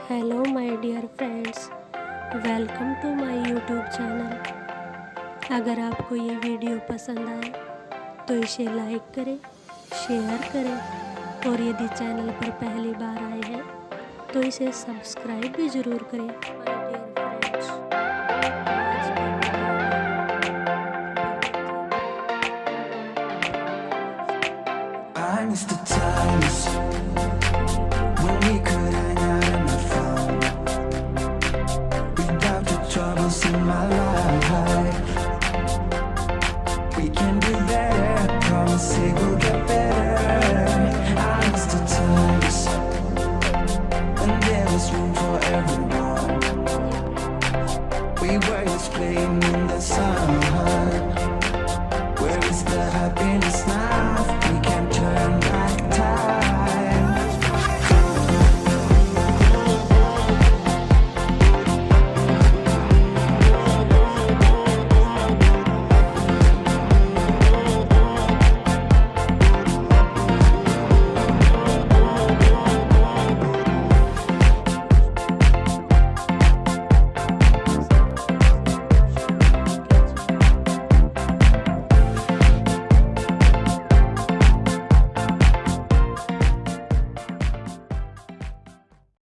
Hello my dear friends, welcome to my YouTube channel. अगर आपको ये वीडियो पसंद आए तो इसे लाइक करें, शेयर करें और यदि चैनल पर पहली बार आए हैं तो इसे सब्सक्राइब भी ज़रूर करें। My dear friends, I miss the times when we could hang out on the phone without the troubles in my life. We can do better, promise it will get better. I miss the times when there was room for everyone. We were just playing in the sun.